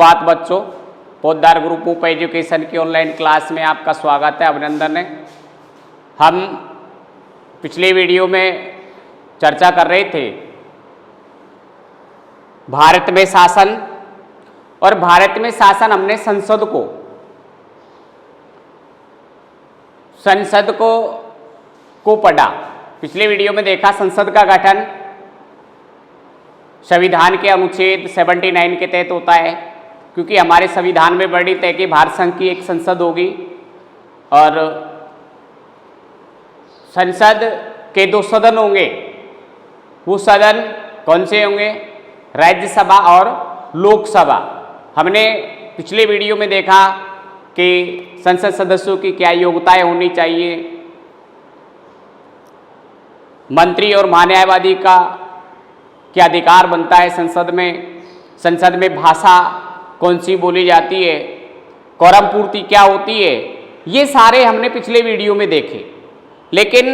सुप्रभात बच्चों, Poddar group of education की ऑनलाइन क्लास में आपका स्वागत है, अभिनंदन है। हम पिछले वीडियो में चर्चा कर रहे थे भारत में शासन, और भारत में शासन हमने संसद को पढ़ा। पिछले वीडियो में देखा संसद का गठन संविधान के अनुच्छेद 79 के तहत होता है, क्योंकि हमारे संविधान में वर्णित है कि भारत संघ की एक संसद होगी और संसद के 2 सदन होंगे। वो सदन कौन से होंगे? राज्यसभा और लोकसभा। हमने पिछले वीडियो में देखा कि संसद सदस्यों की क्या योग्यताएं होनी चाहिए, मंत्री और महान्यायवादी का क्या अधिकार बनता है संसद में भाषा कौन सी बोली जाती है, कोरम पूर्ति क्या होती है, ये सारे हमने पिछले वीडियो में देखे। लेकिन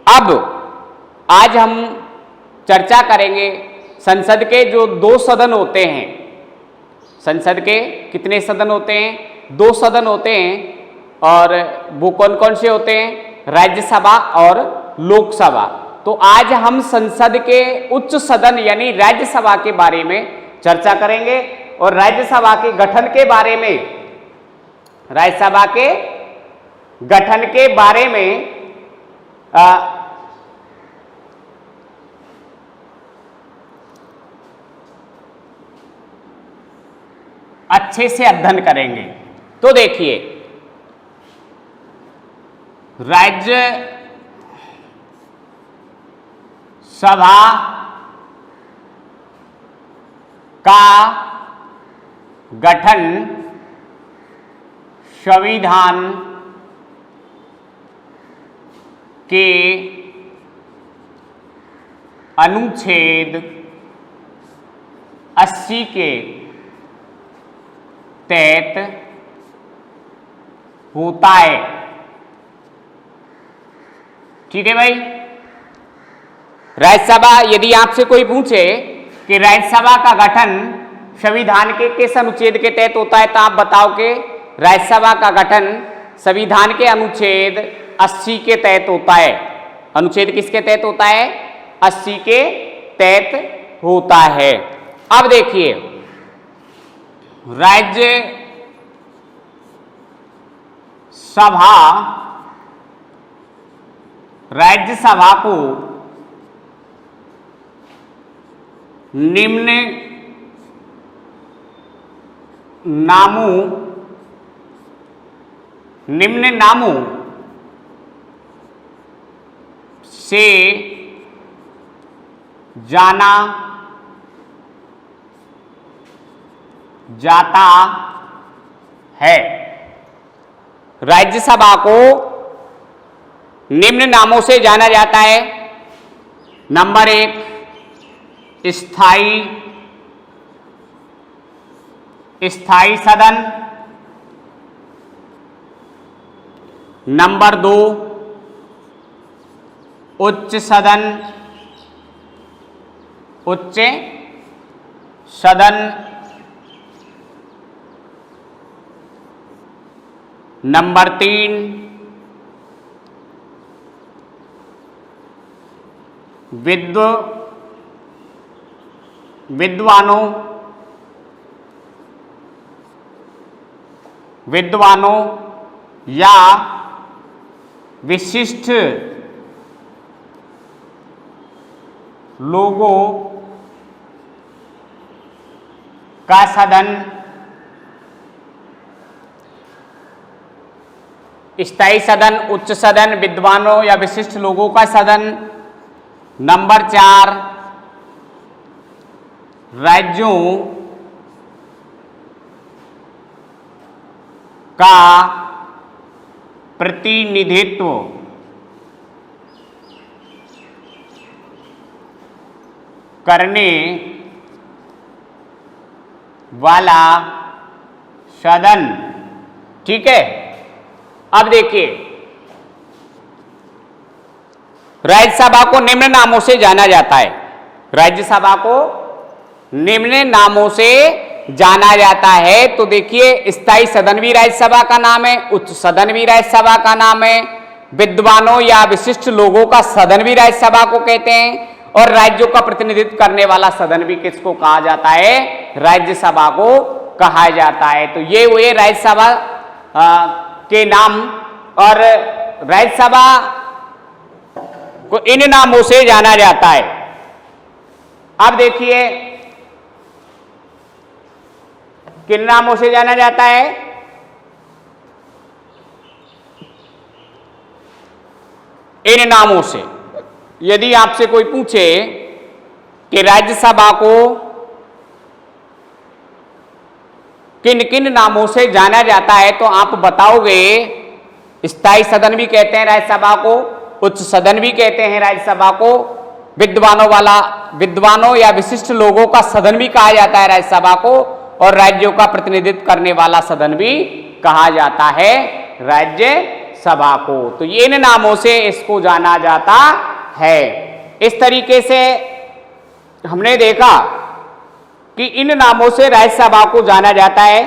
अब आज हम चर्चा करेंगे संसद के जो 2 सदन होते हैं। संसद के कितने सदन होते हैं? 2 सदन होते हैं, और वो कौन कौन से होते हैं? राज्यसभा और लोकसभा। तो आज हम संसद के उच्च सदन यानी राज्यसभा के बारे में चर्चा करेंगे, और राज्यसभा के गठन के बारे में, राज्यसभा के गठन के बारे में अच्छे से अध्ययन करेंगे। तो देखिए, राज्य सभा का गठन संविधान के अनुच्छेद 80 के तहत होता है। ठीक है भाई। राज्यसभा, यदि आपसे कोई पूछे कि राज्यसभा का गठन संविधान के किस अनुच्छेद के तहत होता है, तो आप बताओ कि राज्यसभा का गठन संविधान के अनुच्छेद 80 के तहत होता है। अनुच्छेद किसके तहत होता है? 80 के तहत होता है। अब देखिए, राज्यसभा को निम्न नामों से जाना जाता है। राज्यसभा को निम्न नामों से जाना जाता है। नंबर 1, स्थायी सदन। नंबर 2, उच्च सदन। नंबर 3, विद्वानों या विशिष्ट लोगों का सदन। स्थायी सदन, उच्च सदन, विद्वानों या विशिष्ट लोगों का सदन। नंबर 4, राज्यों का प्रतिनिधित्व करने वाला सदन। ठीक है। अब देखिए, राज्यसभा को निम्न नामों से जाना जाता है। राज्यसभा को निम्न नामों से जाना जाता है। तो देखिए, स्थायी सदन भी राज्यसभा का नाम है, उच्च सदन भी राज्यसभा का नाम है, विद्वानों या विशिष्ट लोगों का सदन भी राज्यसभा को कहते हैं, और राज्यों का प्रतिनिधित्व करने वाला सदन भी किसको कहा जाता है? राज्यसभा को कहा जाता है। तो ये हुए राज्यसभा के नाम, और राज्यसभा को इन नामों से जाना जाता है। अब देखिए, किन नामों से जाना जाता है? इन नामों से। यदि आपसे कोई पूछे कि राज्यसभा को किन किन नामों से जाना जाता है, तो आप बताओगे स्थायी सदन भी कहते हैं राज्यसभा को, उच्च सदन भी कहते हैं राज्यसभा को, विद्वानों या विशिष्ट लोगों का सदन भी कहा जाता है राज्यसभा को, और राज्यों का प्रतिनिधित्व करने वाला सदन भी कहा जाता है राज्यसभा को। तो ये इन नामों से इसको जाना जाता है। इस तरीके से हमने देखा कि इन नामों से राज्यसभा को जाना जाता है।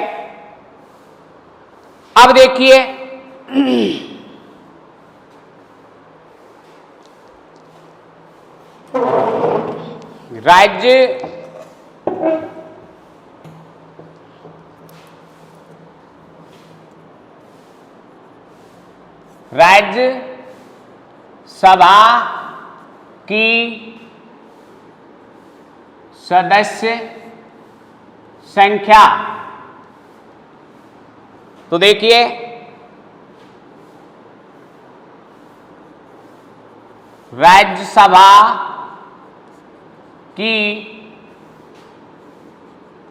अब देखिए, राज्यसभा की सदस्य संख्या। तो देखिए, राज्यसभा की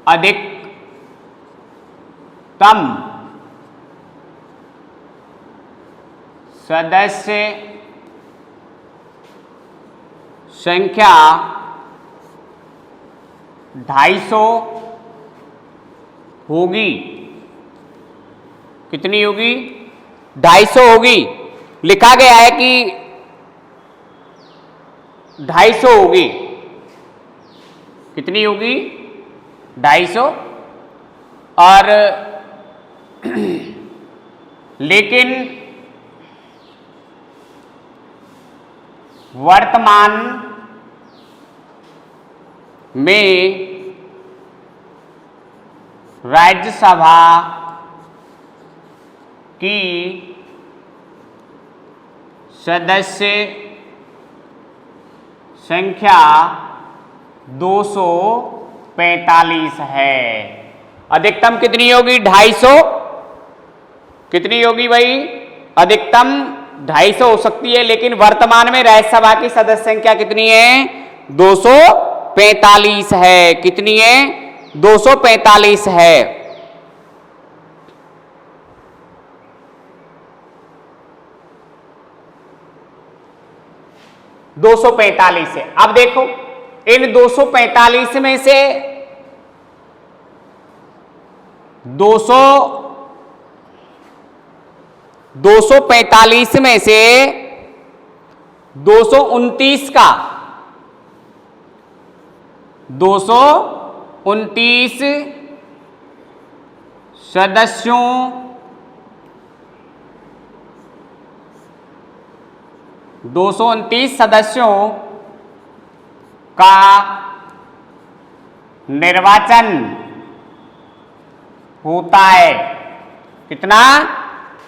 अधिकतम सदस्य संख्या 250 होगी। कितनी होगी? 250 होगी। लिखा गया है कि 250 होगी। कितनी होगी? 250। और लेकिन वर्तमान में राज्यसभा की सदस्य संख्या 245 है। अधिकतम कितनी होगी? 250। कितनी होगी भाई? अधिकतम 250 हो सकती है, लेकिन वर्तमान में राज्यसभा की सदस्य संख्या कितनी है? 245 है। कितनी है? 245 है। है। अब देखो, इन 245 में से 245 में से 229 का 229 सदस्यों का निर्वाचन होता है। कितना?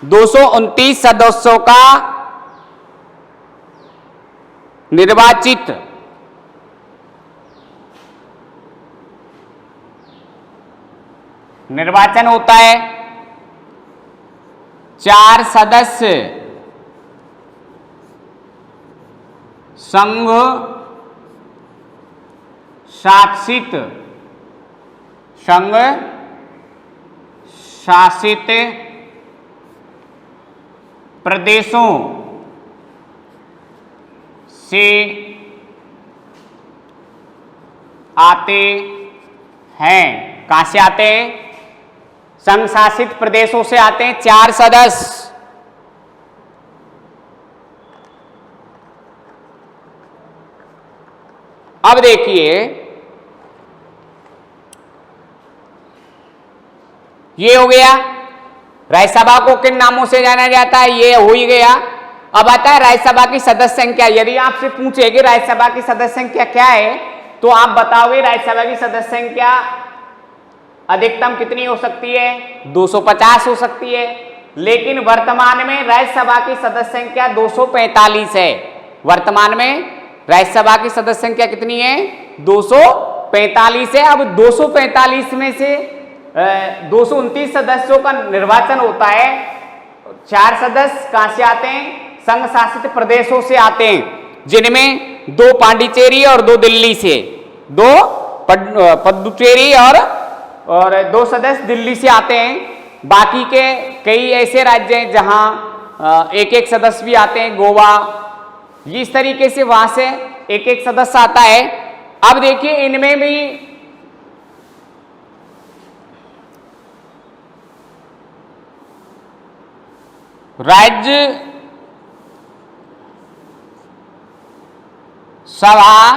229 सदस्यों का निर्वाचन होता है। 4 सदस्य संघ शासित प्रदेशों से आते हैं। कहां से आते हैं? संघ शासित प्रदेशों से आते हैं 4 सदस्य। अब देखिए, ये हो गया। राज्यसभा को किन नामों से जाना जाता है, ये हो ही गया। अब आता है राज्यसभा की सदस्य संख्या। यदि आपसे पूछे कि राज्यसभा की सदस्य संख्या क्या है, तो आप बताओगे राज्यसभा की सदस्य संख्या अधिकतम कितनी हो सकती है, 250 हो सकती है। लेकिन वर्तमान में राज्यसभा की सदस्य संख्या 245 है। वर्तमान में राज्यसभा की सदस्य संख्या कितनी है, 245 है। अब 245 में से 229 सदस्यों का निर्वाचन होता है। 4 सदस्य कहां से आते हैं, संघ शासित प्रदेशों से आते हैं, जिनमें 2 पांडिचेरी और 2 दिल्ली से, 2 पुडुचेरी और 2 सदस्य दिल्ली से आते हैं। बाकी के कई ऐसे राज्य हैं जहां एक एक सदस्य भी आते हैं, गोवा, इस तरीके से वहां से एक एक सदस्य आता है। अब देखिए इनमें भी राज्य सभा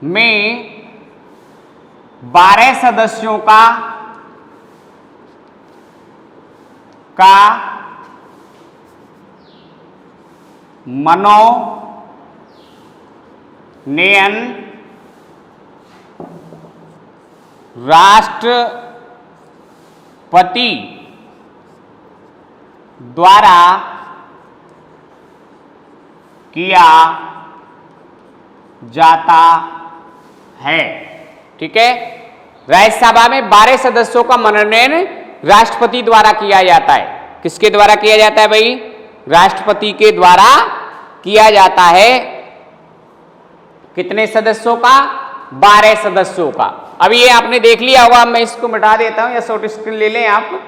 में 12 सदस्यों का मनोनयन राष्ट्रपति द्वारा किया जाता है। ठीक है, राज्यसभा में 12 सदस्यों का मनोनयन राष्ट्रपति द्वारा किया जाता है। किसके द्वारा किया जाता है भाई, राष्ट्रपति के द्वारा किया जाता है। कितने सदस्यों का, 12 सदस्यों का। अब ये आपने देख लिया होगा, मैं इसको मिटा देता हूं या शॉर्ट स्क्रीन ले लें आप।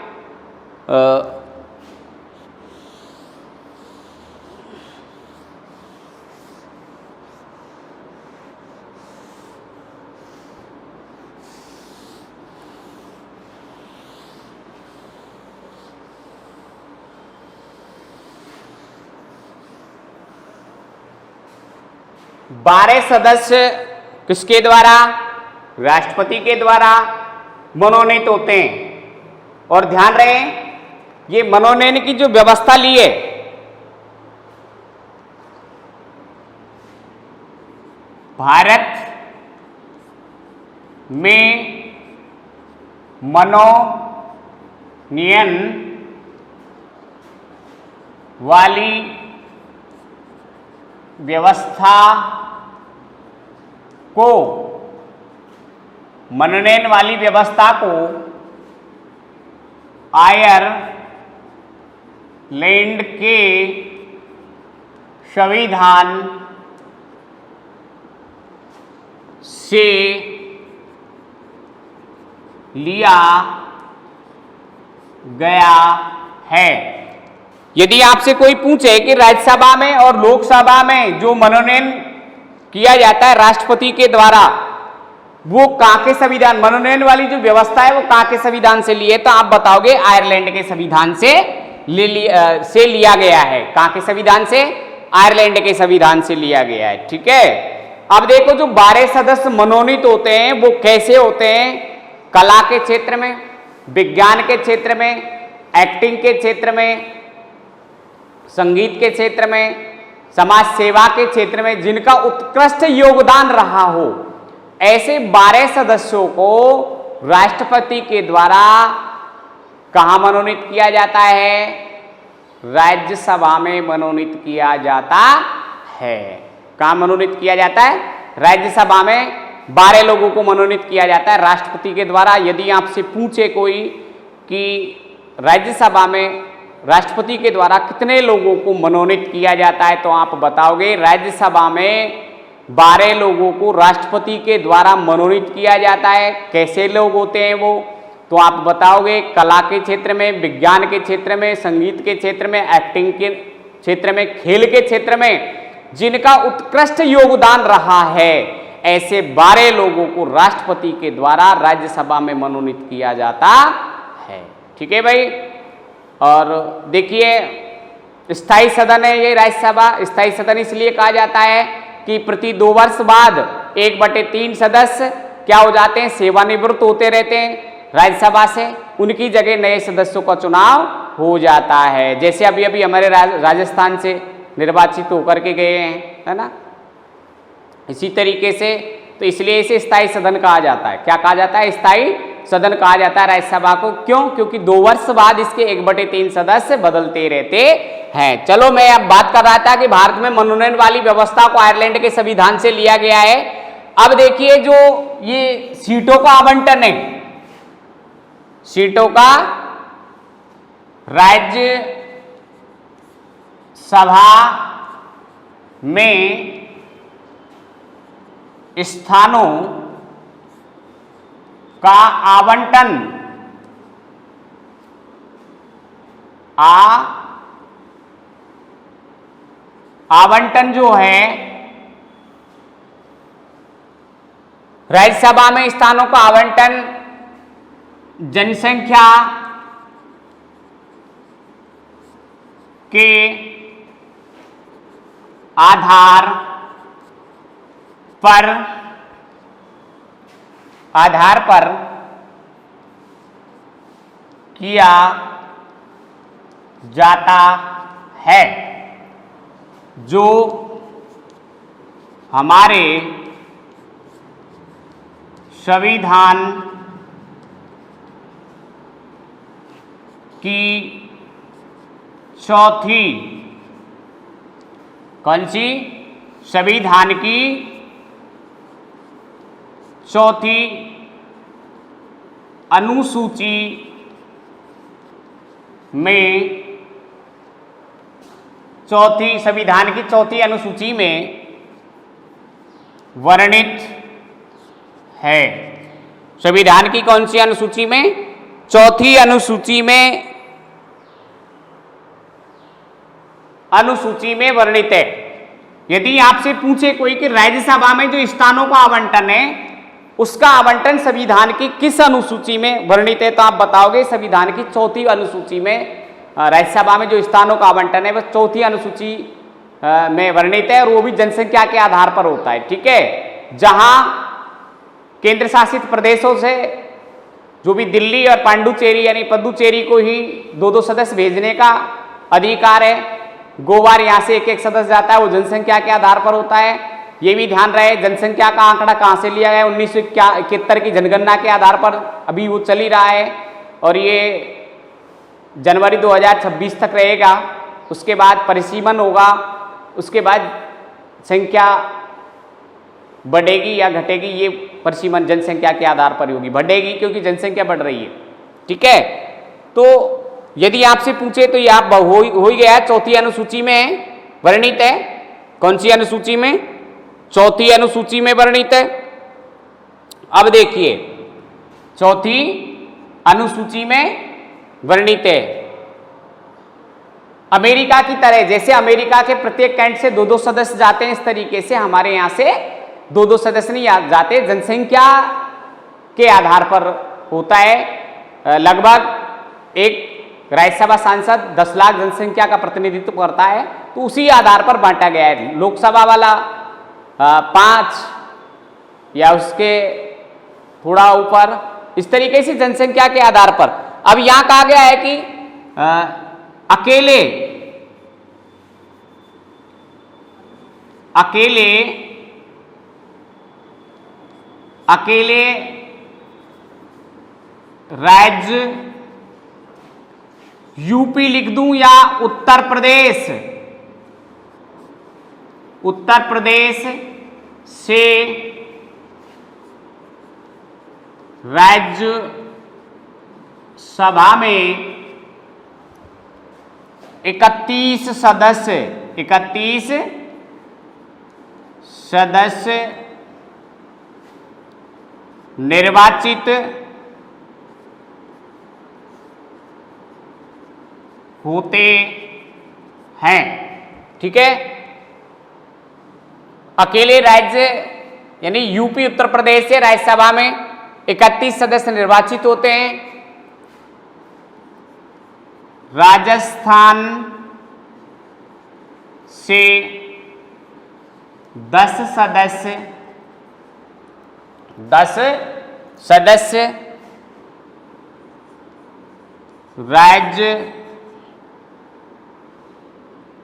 12 सदस्य किसके द्वारा, राष्ट्रपति के द्वारा मनोनीत होते हैं। और ध्यान रहे ये मनोनयन की जो व्यवस्था ली है, भारत में मनोनयन वाली व्यवस्था को, मनोनयन वाली व्यवस्था को आयरलैंड के संविधान से लिया गया है। यदि आपसे कोई पूछे कि राज्यसभा में और लोकसभा में जो मनोनयन किया जाता है राष्ट्रपति के द्वारा, वो कहां के संविधान, मनोनयन वाली जो व्यवस्था है वो कहां के संविधान से ली है, तो आप बताओगे आयरलैंड के संविधान से लिया गया है। कहां के संविधान से, आयरलैंड के संविधान से लिया गया है। ठीक है, अब देखो जो 12 सदस्य मनोनीत होते हैं वो कैसे होते हैं, कला के क्षेत्र में, विज्ञान के क्षेत्र में, एक्टिंग के क्षेत्र में, संगीत के क्षेत्र में, समाज सेवा के क्षेत्र में, जिनका उत्कृष्ट योगदान रहा हो, ऐसे 12 सदस्यों को राष्ट्रपति के द्वारा कहां मनोनीत किया जाता है, राज्यसभा में मनोनीत किया जाता है। कहां मनोनीत किया जाता है, राज्यसभा में 12 लोगों को मनोनीत किया जाता है राष्ट्रपति के द्वारा। यदि आपसे पूछे कोई कि राज्यसभा में राष्ट्रपति के द्वारा कितने लोगों को मनोनीत किया जाता है, तो आप बताओगे राज्यसभा में 12 लोगों को राष्ट्रपति के द्वारा मनोनीत किया जाता है। कैसे लोग होते हैं वो, तो आप बताओगे कला के क्षेत्र में, विज्ञान के क्षेत्र में, संगीत के क्षेत्र में, एक्टिंग के क्षेत्र में, खेल के क्षेत्र में, जिनका उत्कृष्ट योगदान रहा है, ऐसे 12 लोगों को राष्ट्रपति के द्वारा राज्यसभा में मनोनीत किया जाता है। ठीक है भाई। और देखिए स्थायी सदन है ये राज्यसभा। स्थायी सदन इसलिए कहा जाता है कि प्रति 2 वर्ष बाद 1/3 सदस्य क्या हो जाते हैं, सेवानिवृत्त होते रहते हैं राज्यसभा से, उनकी जगह नए सदस्यों का चुनाव हो जाता है। जैसे अभी अभी हमारे राजस्थान से निर्वाचित होकर के गए हैं, है ना। इसी तरीके से तो इसलिए इसे स्थायी सदन कहा जाता है। क्या कहा जाता है, स्थायी सदन कहा जाता है राज्यसभा को। क्यों, क्योंकि 2 वर्ष बाद इसके 1/3 सदस्य बदलते रहते हैं। चलो, मैं अब बात कर रहा था कि भारत में मनोनयन वाली व्यवस्था को आयरलैंड के संविधान से लिया गया है। अब देखिए, जो ये सीटों का आवंटन है, सीटों का राज्य सभा में स्थानों का आवंटन आवंटन जो है, राज्यसभा में स्थानों का आवंटन जनसंख्या के आधार पर किया जाता है, जो हमारे संविधान की चौथी, कौन सी, संविधान की चौथी अनुसूची में, संविधान की चौथी अनुसूची में वर्णित है। संविधान की कौन सी अनुसूची में, चौथी अनुसूची में वर्णित है। यदि आपसे पूछे कोई कि राज्यसभा में जो स्थानों का आवंटन है, उसका आवंटन संविधान की किस अनुसूची में वर्णित है, तो आप बताओगे संविधान की चौथी अनुसूची में राज्यसभा में जो स्थानों का आवंटन है वह चौथी अनुसूची में वर्णित है, और वो भी जनसंख्या के आधार पर होता है। ठीक है, जहां केंद्र शासित प्रदेशों से जो भी दिल्ली और पांडुचेरी यानी पुदुचेरी को ही 2-2 सदस्य भेजने का अधिकार है, गोवा यहाँ से 1-1 सदस्य जाता है, वो जनसंख्या के आधार पर होता है। ये भी ध्यान रहे, जनसंख्या का आंकड़ा कहाँ से लिया गया, 1971 की जनगणना के आधार पर अभी वो चल ही रहा है, और ये जनवरी 2026 तक रहेगा। उसके बाद परिसीमन होगा, उसके बाद संख्या बढ़ेगी या घटेगी, ये परिसीमन जनसंख्या के आधार पर होगी। बढ़ेगी क्योंकि जनसंख्या बढ़ रही है। ठीक है, तो यदि आपसे पूछे तो ये आप हो ही गया, चौथी अनुसूची में वर्णित है। कौन सी अनुसूची में, चौथी अनुसूची में वर्णित है। अब देखिए, चौथी अनुसूची में वर्णित है। अमेरिका की तरह, जैसे अमेरिका के प्रत्येक कैंट से 2-2 सदस्य जाते हैं, इस तरीके से हमारे यहां से 2-2 सदस्य नहीं जाते, जनसंख्या के आधार पर होता है। लगभग एक राज्यसभा सांसद 10 लाख जनसंख्या का प्रतिनिधित्व करता है, तो उसी आधार पर बांटा गया है। लोकसभा वाला 5 या उसके थोड़ा ऊपर, इस तरीके से जनसंख्या के आधार पर। अब यहां कहा गया है कि अकेले राज्य यूपी लिख दूं या उत्तर प्रदेश से राज्य सभा में 31 सदस्य निर्वाचित होते हैं। ठीक है, अकेले राज्य यानी यूपी उत्तर प्रदेश से राज्यसभा में 31 सदस्य निर्वाचित होते हैं। राजस्थान से 10 सदस्य 10 सदस्य राज्य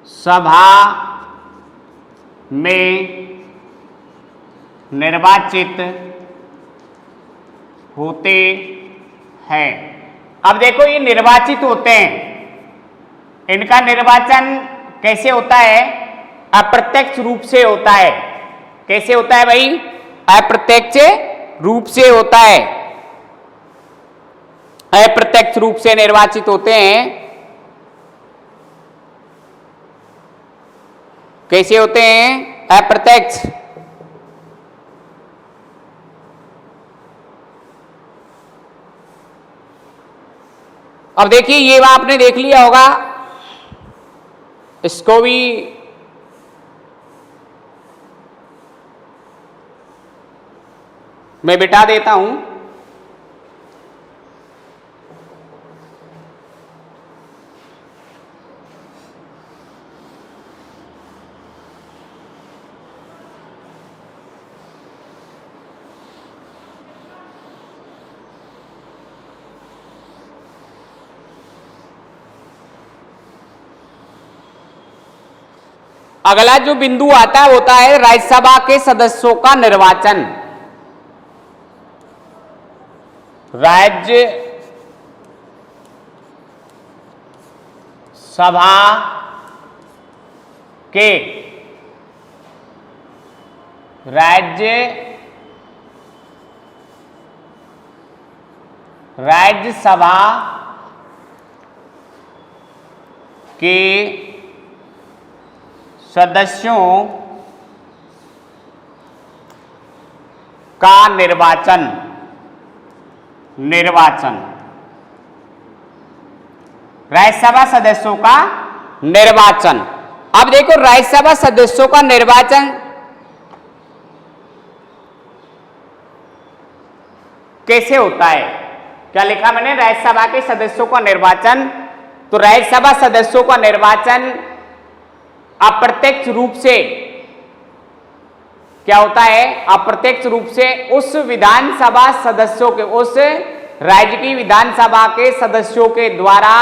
सभा में निर्वाचित होते हैं। अब देखो ये निर्वाचित होते हैं, इनका निर्वाचन कैसे होता है? अप्रत्यक्ष रूप से होता है। कैसे होता है भाई? अप्रत्यक्ष रूप से होता है। अप्रत्यक्ष रूप से निर्वाचित होते हैं। कैसे होते हैं? अप्रत्यक्ष। अब देखिए ये आपने देख लिया होगा, इसको भी मैं बिठा देता हूं। अगला जो बिंदु आता है होता है राज्यसभा के सदस्यों का निर्वाचन। राज्य सभा के राज्यसभा के सदस्यों का निर्वाचन राज्यसभा सदस्यों का निर्वाचन। अब देखो राज्यसभा सदस्यों का निर्वाचन कैसे होता है? क्या लिखा मैंने? राज्यसभा के सदस्यों का निर्वाचन। तो राज्यसभा सदस्यों का निर्वाचन अप्रत्यक्ष रूप से क्या होता है? अप्रत्यक्ष रूप से उस विधानसभा सदस्यों के, उस राज्य की विधानसभा के सदस्यों के द्वारा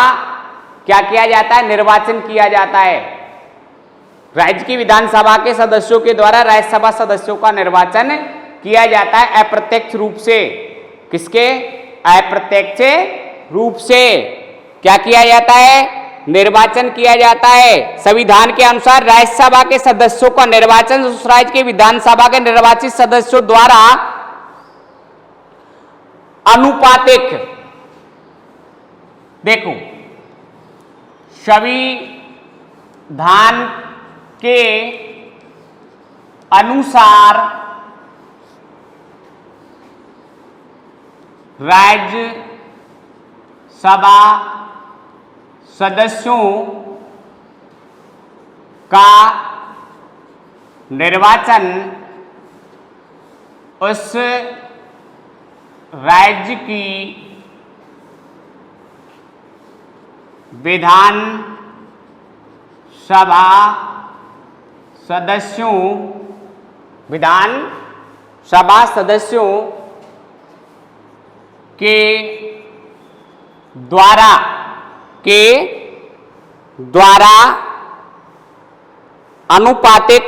क्या किया जाता है? निर्वाचन किया जाता है। राज्य की विधानसभा के सदस्यों के द्वारा राज्यसभा सदस्यों का निर्वाचन किया जाता है अप्रत्यक्ष रूप से। किसके? अप्रत्यक्ष रूप से क्या किया जाता है? निर्वाचन किया जाता है। संविधान के अनुसार राज्यसभा के सदस्यों का निर्वाचन उस राज्य के विधानसभा के निर्वाचित सदस्यों द्वारा अनुपातिक, देखो संविधान के अनुसार राज्यसभा सदस्यों का निर्वाचन उस राज्य की विधानसभा सदस्यों के द्वारा अनुपातिक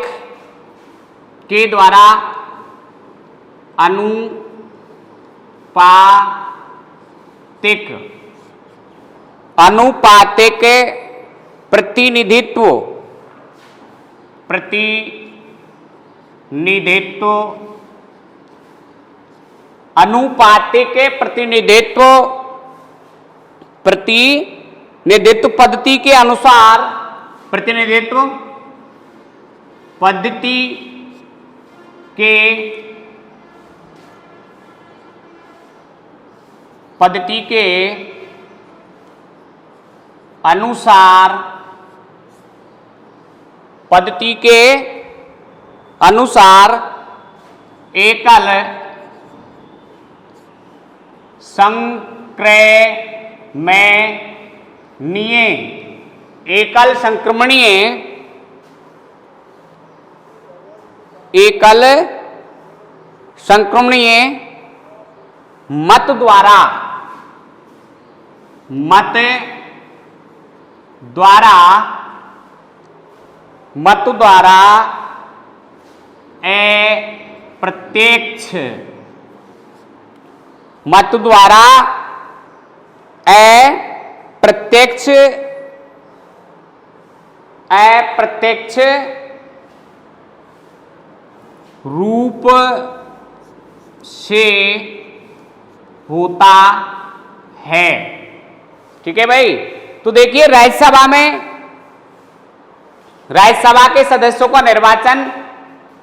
प्रतिनिधित्व अनुपातिक प्रतिनिधित्व पद्धति के अनुसार, प्रतिनिधित्व पद्धति के अनुसार एकल संक्रमणीय मत द्वारा अप्रत्यक्ष रूप से होता है। ठीक है भाई। तो देखिए राज्यसभा के सदस्यों का निर्वाचन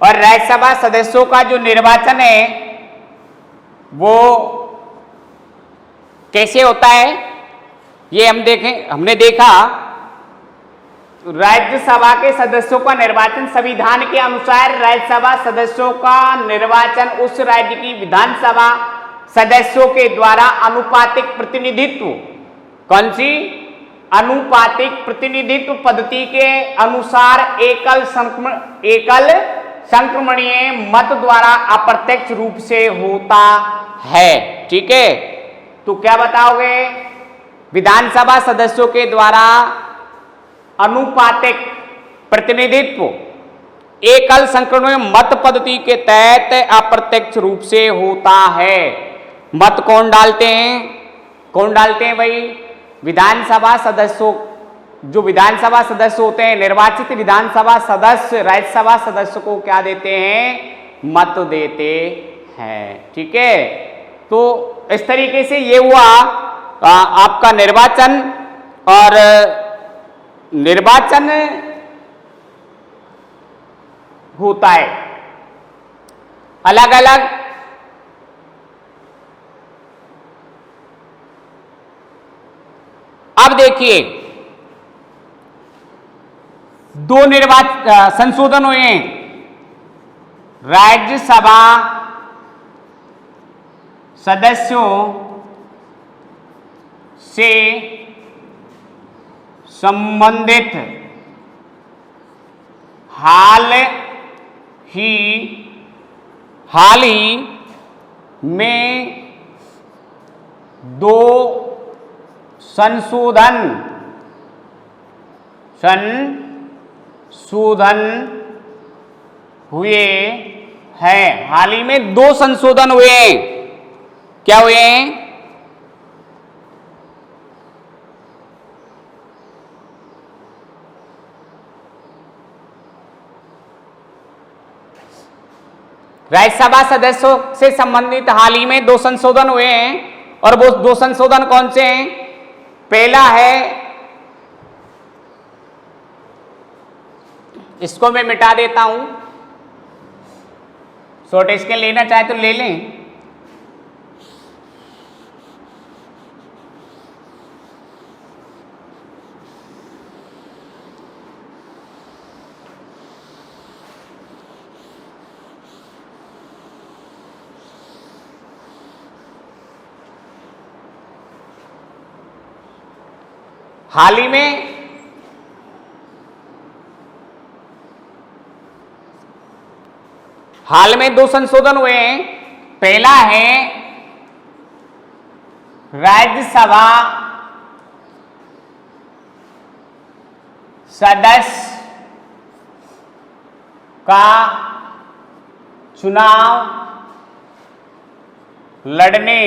और राज्यसभा सदस्यों का जो निर्वाचन है वो कैसे होता है ये हमने देखा। राज्यसभा के सदस्यों का निर्वाचन संविधान के अनुसार राज्यसभा सदस्यों का निर्वाचन उस राज्य की विधानसभा सदस्यों के द्वारा अनुपातिक प्रतिनिधित्व, कौन सी अनुपातिक प्रतिनिधित्व पद्धति के अनुसार एकल संक्रमणीय मत द्वारा अप्रत्यक्ष रूप से होता है। ठीक है। तो क्या बताओगे? विधानसभा सदस्यों के द्वारा अनुपातिक प्रतिनिधित्व एकल संक्रमणीय मत पद्धति के तहत अप्रत्यक्ष रूप से होता है। मत कौन डालते हैं भाई? विधानसभा सदस्यों, जो विधानसभा सदस्य होते हैं, निर्वाचित विधानसभा सदस्य राज्यसभा सदस्य को क्या देते हैं? मत देते हैं। ठीक है। तो इस तरीके से ये हुआ आपका निर्वाचन। और निर्वाचन होता है अलग अलग अब देखिए दो संशोधन हुए हैं। राज्यसभा सदस्यों से संबंधित हाल ही में दो संशोधन हुए हैं। हाल ही में दो संशोधन हुए हैं। क्या हुए हैं? राज्यसभा सदस्यों से संबंधित हाल ही में दो संशोधन हुए हैं। और वो दो संशोधन कौन से हैं? पहला है, इसको मैं मिटा देता हूं, शॉर्ट स्केल लेना चाहे तो ले लें। हाल में दो संशोधन हुए हैं। पहला है राज्यसभा सदस्य का चुनाव लड़ने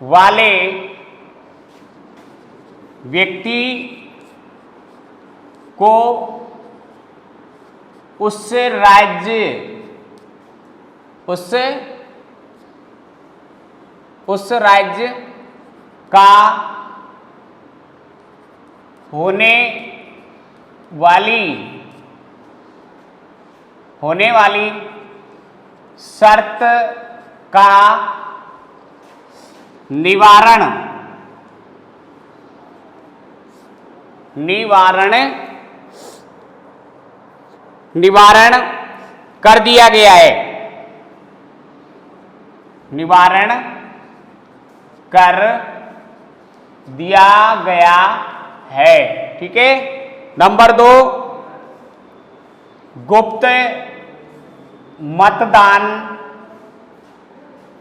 वाले व्यक्ति को उस राज्य का होने वाली शर्त का निवारण कर दिया गया है। निवारण कर दिया गया है। ठीक है। नंबर 2, गुप्त मतदान,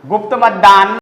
गुप्त मतदान